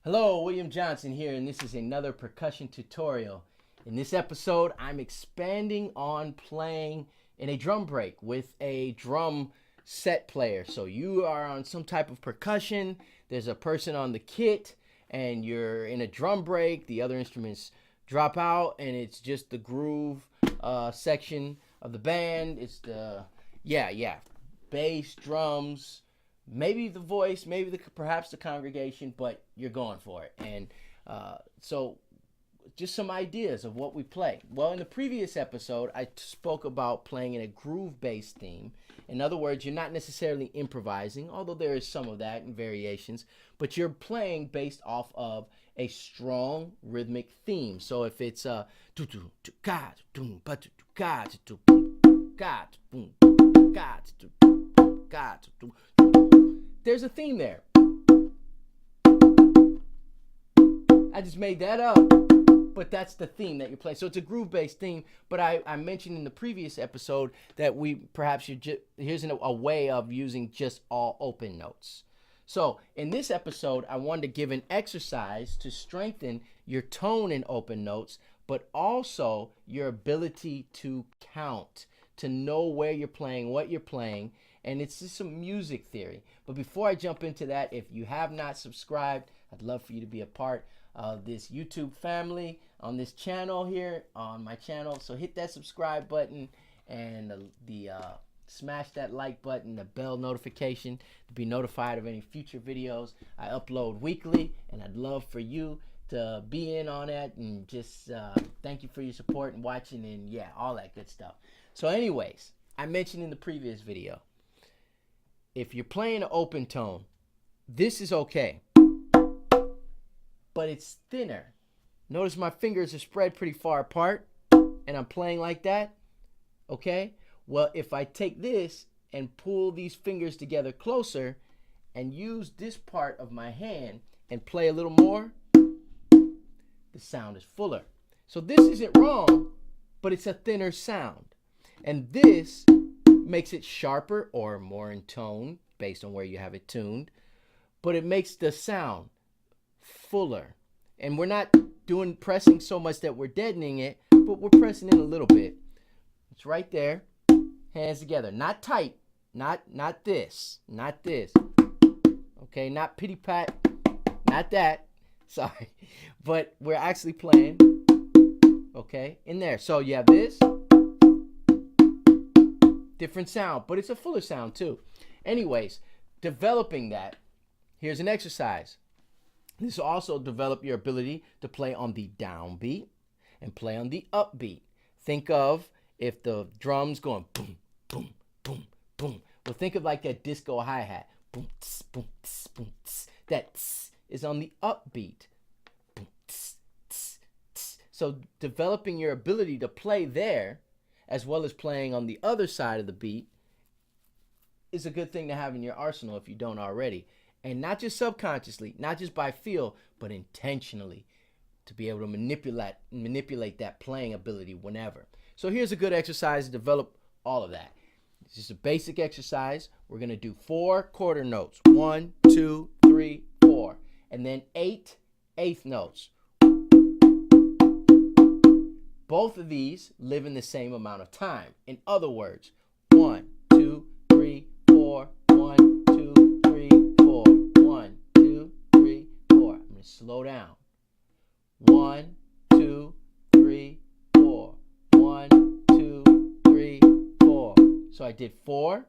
Hello, William Johnson here, and this is another percussion tutorial. In this episode, I'm expanding on playing in a drum break with a drum set player. So you are on some type of percussion, there's a person on the kit, and you're in a drum break, the other instruments drop out, and it's just the groove section of the band. It's the, bass, drums, maybe the voice, maybe perhaps the congregation, but you're going for it. And so just some ideas of what we play. Well, in the previous episode, I spoke about playing in a groove-based theme. In other words, you're not necessarily improvising, although there is some of that in variations, but you're playing based off of a strong rhythmic theme. So if it's there's a theme there. I just made that up, but that's the theme that you're playing. So it's a groove-based theme, but I mentioned in the previous episode that we perhaps should here's a way of using just all open notes. So in this episode, I wanted to give an exercise to strengthen your tone in open notes, but also your ability to count, to know where you're playing, what you're playing, and it's just some music theory. But before I jump into that, if you have not subscribed, I'd love for you to be a part of this YouTube family on this channel here, on my channel. So hit that subscribe button and smash that like button, the bell notification to be notified of any future videos I upload weekly. And I'd love for you to be in on that, and just thank you for your support and watching, and yeah, all that good stuff. So anyways, I mentioned in the previous video, if you're playing an open tone, this is okay, but it's thinner. Notice my fingers are spread pretty far apart, and I'm playing like that, okay? Well, if I take this and pull these fingers together closer and use this part of my hand and play a little more, the sound is fuller. So this isn't wrong, but it's a thinner sound. And this makes it sharper or more in tone based on where you have it tuned, but it makes the sound fuller. And we're not doing pressing so much that we're deadening it, but we're pressing in a little bit. It's right there. Hands together. Not tight. Not this. Not this. Okay, not pity pat. Not that. Sorry. But we're actually playing, okay, in there. So you have this. Different sound, but it's a fuller sound too. Anyways, developing that, here's an exercise. This will also develop your ability to play on the downbeat and play on the upbeat. Think of if the drum's going boom, boom, boom, boom. Well, think of like that disco hi-hat. Boom, tss, boom, tss, boom, tss. That tss is on the upbeat. Boom, tss, tss, tss. So developing your ability to play there, as well as playing on the other side of the beat, is a good thing to have in your arsenal if you don't already. And not just subconsciously, not just by feel, but intentionally, to be able to manipulate that playing ability whenever. So here's a good exercise to develop all of that. It's just a basic exercise. We're going to do 4 quarter notes. 1, 2, 3, 4. And then 8 eighth notes. Both of these live in the same amount of time. In other words, 1, 2, 3, 4, 1, 2, 3, 4, 1, 2, 3, 4. I'm going to slow down. 1, 2, 3, 4. 1, 2, 3, 4. So I did 4,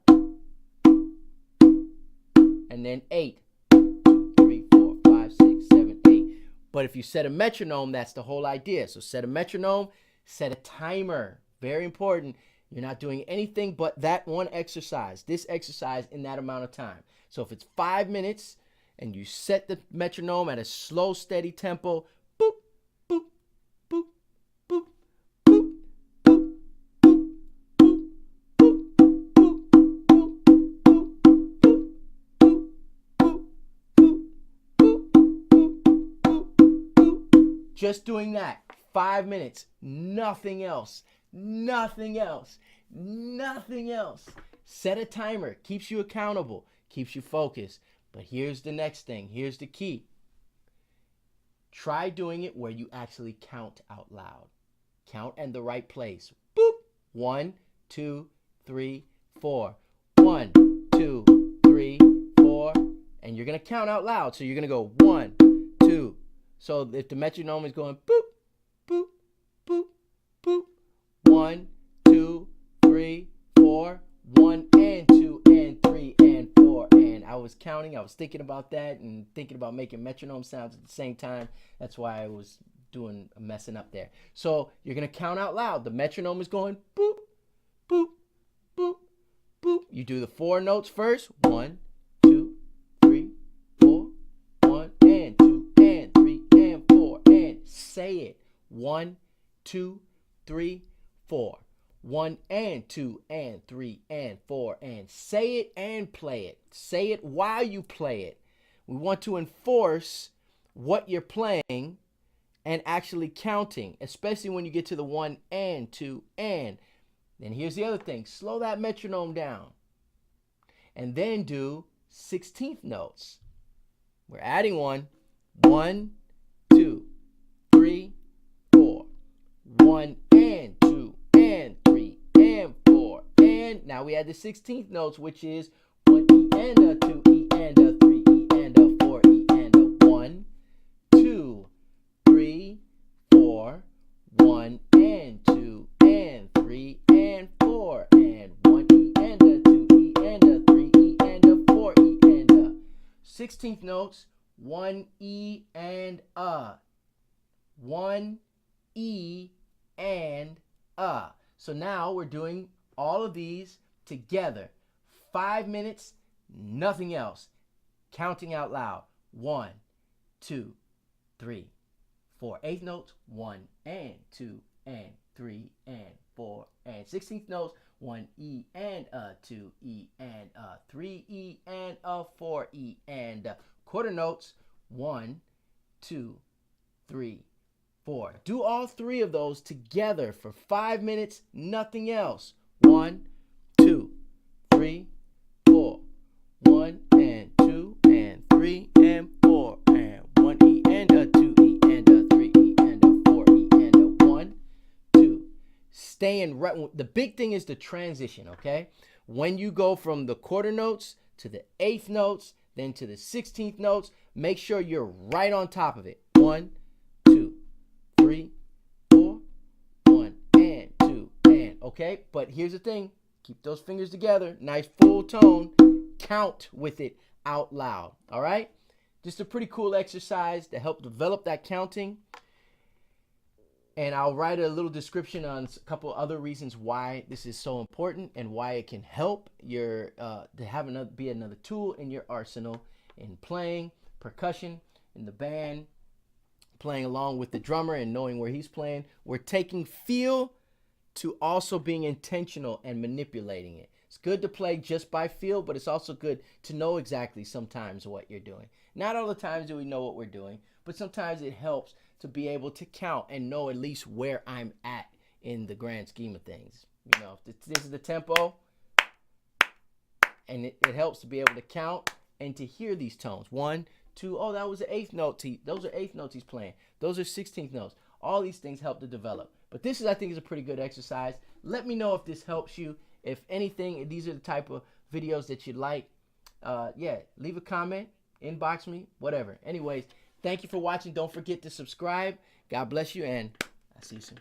and then 8. 2, 3, 4, 5, 6, 7, 8. But if you set a metronome, that's the whole idea. So set a metronome. Set a timer. Very important. You're not doing anything but that one exercise, this exercise in that amount of time. So if it's 5 minutes and you set the metronome at a slow, steady tempo, boop, boop, boop, boop, boop, boop, boop, boop, boop, boop, just doing that. 5 minutes, nothing else, nothing else, nothing else. Set a timer, keeps you accountable, keeps you focused. But here's the next thing, here's the key. Try doing it where you actually count out loud. Count in the right place. Boop. 1, 2, 3, 4. 1, 2, 3, 4. And you're going to count out loud. So you're going to go 1, 2. So if the metronome is going boop, boop, boop, boop. 1, 2, 3, 4. 1 and 2 and 3 and 4. And I was counting. I was thinking about that and thinking about making metronome sounds at the same time. That's why I was messing up there. So you're going to count out loud. The metronome is going boop, boop, boop, boop. You do the 4 notes first. 1, 2, 3, 4. 1 and 2 and 3 and 4. And say it. 1, 2, 3, 4. 1 and 2 and 3 and 4. And say it and play it. Say it while you play it. We want to enforce what you're playing and actually counting, especially when you get to the 1 and 2 and. Then here's the other thing. Slow that metronome down. And then do 16th notes. We're adding one. 1, 2, 3, 4. 1 and 2 and 3 and 4. And now we add the 16th notes, which is 1 E and a 2 E and a 3 E and a 4 E and a 1, 2, 3, 4. 1 and 2 and 3 and 4 and 1 E and a 2 E and a 3 E and a 4 E and a 16th notes. 1 E and a. 1 E and a. So now we're doing all of these together. 5 minutes, nothing else. Counting out loud. 1, 2, 3, 4. 8th notes. 1 and 2 and 3 and 4 and 16th notes. 1 E and a 2 E and a 3 E and a 4 E and a quarter notes. 1, 2, 3, 4. Do all 3 of those together for 5 minutes, nothing else. 1, 2, 3, 4. 1 and 2 and 3 and 4 and 1 E and a 2 E and a 3 E and a 4 E and a 1, 2. Staying right. The big thing is the transition, okay? When you go from the quarter notes to the 8th notes, then to the 16th notes, make sure you're right on top of it. 1, 2, 3, 4. 1 and 2 and. Okay? But here's the thing. Keep those fingers together. Nice full tone. Count with it out loud. All right? Just a pretty cool exercise to help develop that counting. And I'll write a little description on a couple other reasons why this is so important and why it can help your to have be another tool in your arsenal in playing percussion in the band, playing along with the drummer and knowing where he's playing. We're taking feel to also being intentional and manipulating it. It's good to play just by feel, but it's also good to know exactly sometimes what you're doing. Not all the times do we know what we're doing, but sometimes it helps to be able to count and know at least where I'm at in the grand scheme of things. You know, if this is the tempo, and it helps to be able to count and to hear these tones. 1, 2, oh, that was the 8th note. Those are 8th notes he's playing. Those are 16th notes. All these things help to develop. But this is, I think, is a pretty good exercise. Let me know if this helps you. If anything, these are the type of videos that you'd like. Yeah, leave a comment, inbox me, whatever. Anyways, thank you for watching. Don't forget to subscribe. God bless you, and I'll see you soon.